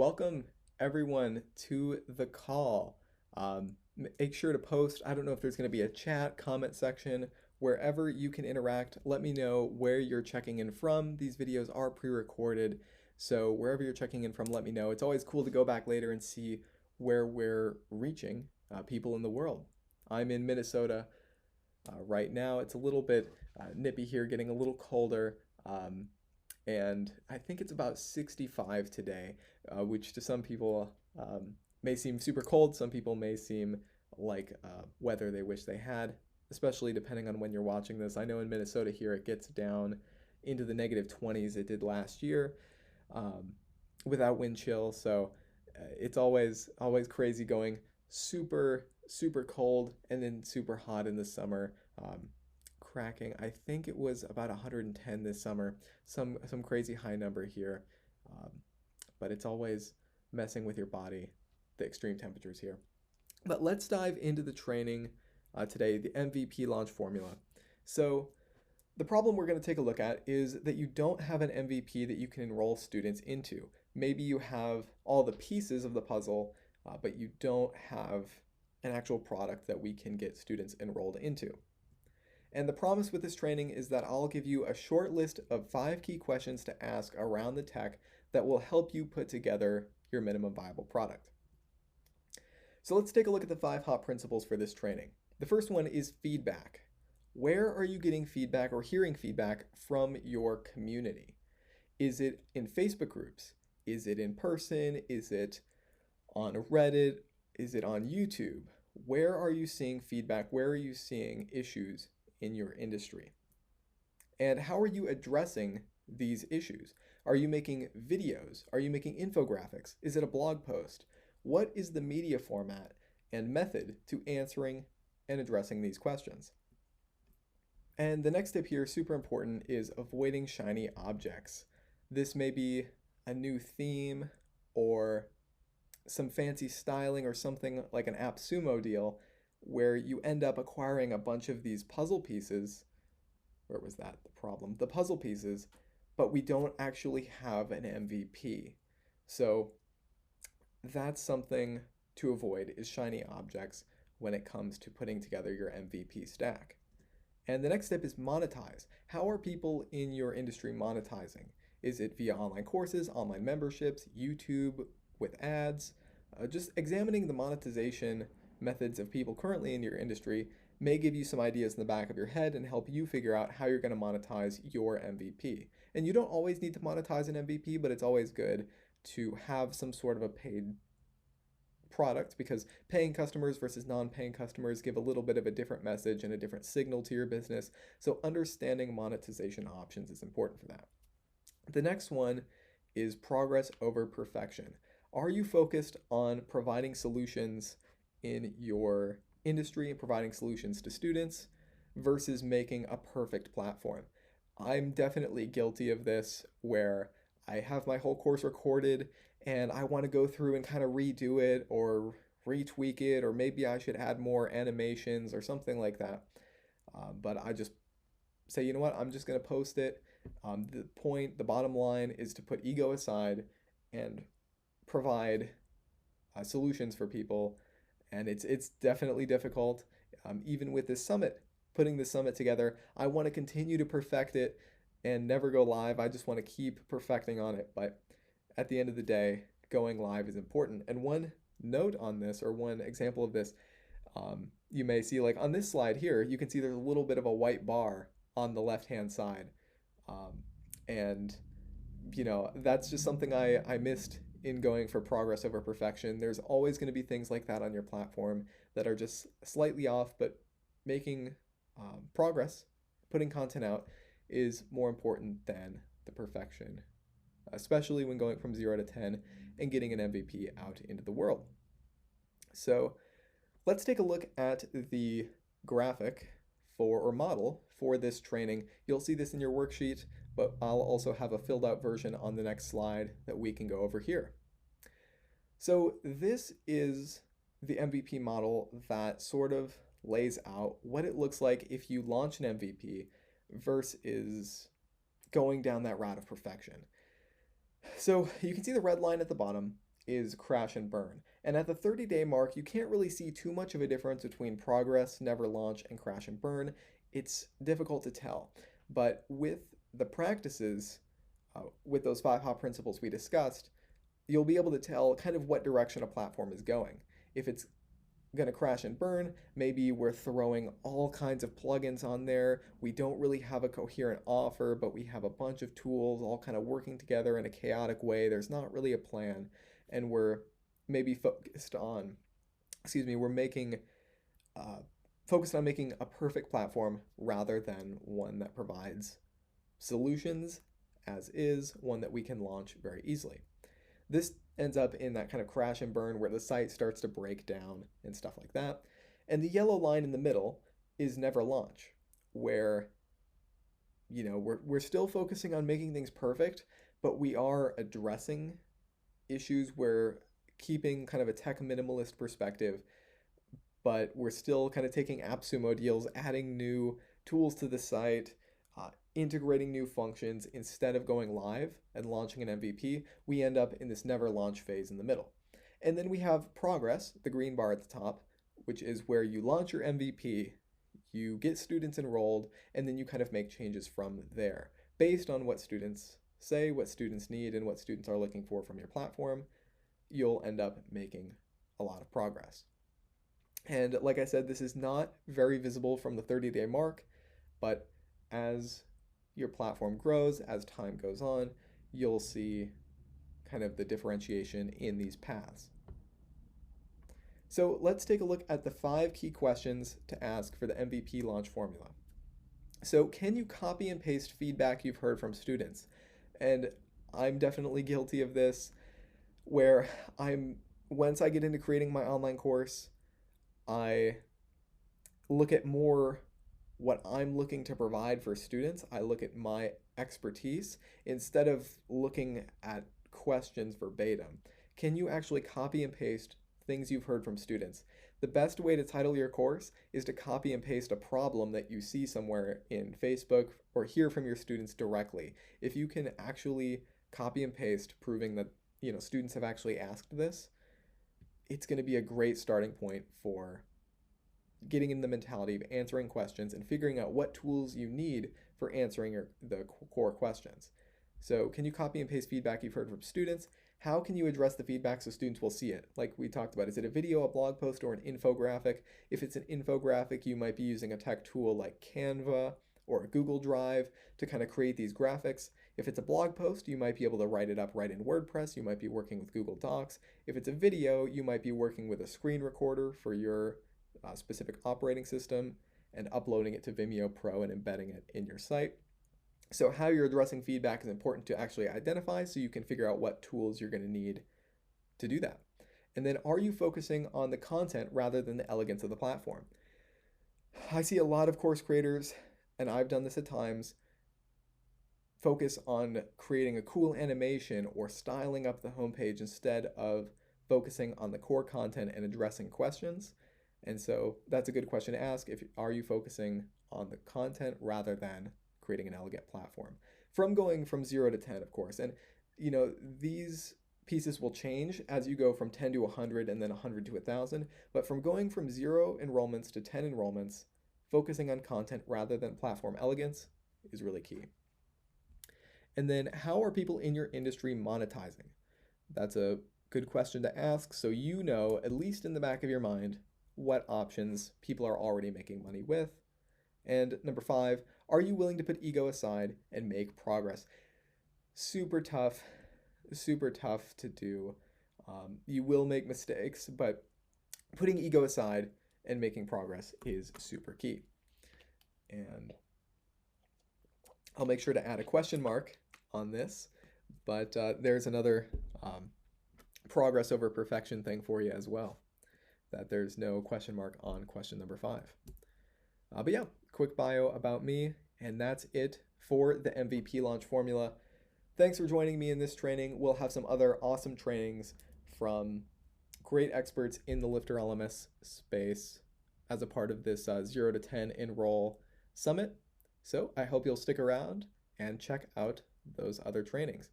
Welcome everyone to the call. Make sure to post. I don't know if there's going to be a chat, comment section, wherever you can interact. Let me know where you're checking in from. These videos are pre-recorded, so wherever you're checking in from, let me know. It's always cool to go back later and see where we're reaching people in the world. I'm in Minnesota right now. It's a little bit nippy here, getting a little colder. And I think it's about 65 today, which to some people may seem super cold. Some people may seem like weather they wish they had, especially depending on when you're watching this. I know in Minnesota here it gets down into the negative 20s. It did last year um, without wind chill. So it's always crazy going super cold and then super hot in the summer. Cracking. I think it was about 110 this summer. Some crazy high number here, um, but it's always messing with your body, the extreme temperatures here. But let's dive into the training today, the MVP launch formula. So the problem we're going to take a look at is that you don't have an MVP that you can enroll students into. Maybe you have all the pieces of the puzzle, but you don't have an actual product that we can get students enrolled into. And the promise with this training is that I'll give you a short list of 5 key questions to ask around the tech that will help you put together your minimum viable product. So let's take a look at the 5 hot principles for this training. The first one is feedback. Where are you getting feedback or hearing feedback from your community? Is it in Facebook groups? Is it in person? Is it on Reddit? Is it on YouTube? Where are you seeing feedback? Where are you seeing issues in your industry? And how are you addressing these issues? Are you making videos? Are you making infographics? Is it a blog post? What is the media format and method to answering and addressing these questions? And the next tip here, super important, is avoiding shiny objects. This may be a new theme or some fancy styling or something like an AppSumo deal where you end up acquiring a bunch of these puzzle pieces. Where was that the problem? The puzzle pieces, but we don't actually have an MVP. So that's something to avoid, is shiny objects when it comes to putting together your MVP stack. And the next step is monetize. How are people in your industry monetizing? Is it via online courses, online memberships, YouTube with ads? Just examining the monetization methods of people currently in your industry may give you some ideas in the back of your head and help you figure out how you're going to monetize your MVP. And you don't always need to monetize an MVP, but it's always good to have some sort of a paid product, because paying customers versus non-paying customers give a little bit of a different message and a different signal to your business. So understanding monetization options is important for that. The next one is progress over perfection. Are you focused on providing solutions in your industry and providing solutions to students versus making a perfect platform? I'm definitely guilty of this, where I have my whole course recorded and I want to go through and kind of redo it or retweak it, or maybe I should add more animations or something like that. But I just say, you know what, I'm just going to post it. The bottom line is to put ego aside and provide solutions for people. And it's definitely difficult. Even with this summit, putting this summit together, I want to continue to perfect it and never go live. I just want to keep perfecting on it. But at the end of the day, going live is important. And one note on this, or one example of this, you may see, like on this slide here, you can see there's a little bit of a white bar on the left-hand side. And, that's just something I missed in going for progress over perfection. There's always going to be things like that on your platform that are just slightly off, but making progress, putting content out, is more important than the perfection, especially when going from 0 to 10 and getting an MVP out into the world. So let's take a look at the graphic or model for this training. You'll see this in your worksheet, but I'll also have a filled out version on the next slide that we can go over here. So this is the MVP model that sort of lays out what it looks like if you launch an MVP versus going down that route of perfection. So you can see the red line at the bottom is crash and burn. And at the 30-day mark, you can't really see too much of a difference between progress, never launch, and crash and burn. It's difficult to tell. But with the practices, with those 5 hop principles we discussed, you'll be able to tell kind of what direction a platform is going. If it's going to crash and burn, maybe we're throwing all kinds of plugins on there. We don't really have a coherent offer, but we have a bunch of tools all kind of working together in a chaotic way. There's not really a plan, and we're maybe focused on, we're making focused on making a perfect platform rather than one that provides solutions as is, one that we can launch very easily. This ends up in that kind of crash and burn where the site starts to break down and stuff like that. And the yellow line in the middle is never launch, where we're still focusing on making things perfect, but we are addressing issues. We're keeping kind of a tech minimalist perspective, but we're still kind of taking AppSumo deals, adding new tools to the site, integrating new functions. Instead of going live and launching an MVP, we end up in this never launch phase in the middle. And then we have progress, the green bar at the top, which is where you launch your MVP, you get students enrolled, and then you kind of make changes from there based on what students say, what students need, and what students are looking for from your platform. You'll end up making a lot of progress. And like I said, this is not very visible from the 30-day mark, but as your platform grows, as time goes on, you'll see kind of the differentiation in these paths. So let's take a look at the 5 key questions to ask for the MVP launch formula. So can you copy and paste feedback you've heard from students? And I'm definitely guilty of this, where once I get into creating my online course, I look at more what I'm looking to provide for students. I look at my expertise instead of looking at questions verbatim. Can you actually copy and paste things you've heard from students? The best way to title your course is to copy and paste a problem that you see somewhere in Facebook or hear from your students directly. If you can actually copy and paste proving that students have actually asked this, it's going to be a great starting point for getting in the mentality of answering questions and figuring out what tools you need for answering the core questions. So can you copy and paste feedback you've heard from students? How can you address the feedback so students will see it? Like we talked about, is it a video, a blog post, or an infographic? If it's an infographic, you might be using a tech tool like Canva or Google Drive to kind of create these graphics. If it's a blog post, you might be able to write it up right in WordPress. You might be working with Google Docs. If it's a video, you might be working with a screen recorder for your specific operating system and uploading it to Vimeo Pro and embedding it in your site. So how you're addressing feedback is important to actually identify so you can figure out what tools you're going to need to do that. And then are you focusing on the content rather than the elegance of the platform? I see a lot of course creators, and I've done this at times, focus on creating a cool animation or styling up the homepage instead of focusing on the core content and addressing questions. And so that's a good question to ask. Are you focusing on the content rather than creating an elegant platform? From going from 0 to 10, of course. And these pieces will change as you go from 10 to 100 and then 100 to 1,000. But from going from 0 enrollments to 10 enrollments, focusing on content rather than platform elegance is really key. And then how are people in your industry monetizing? That's a good question to ask, so at least in the back of your mind, what options people are already making money with. And number 5, are you willing to put ego aside and make progress? Super tough to do. You will make mistakes, but putting ego aside and making progress is super key. And I'll make sure to add a question mark on this, but there's another progress over perfection thing for you as well, that there's no question mark on question number 5. But yeah, quick bio about me, and that's it for the MVP launch formula. Thanks for joining me in this training. We'll have some other awesome trainings from great experts in the LifterLMS space as a part of this 0 to 10 enroll summit. So I hope you'll stick around and check out those other trainings.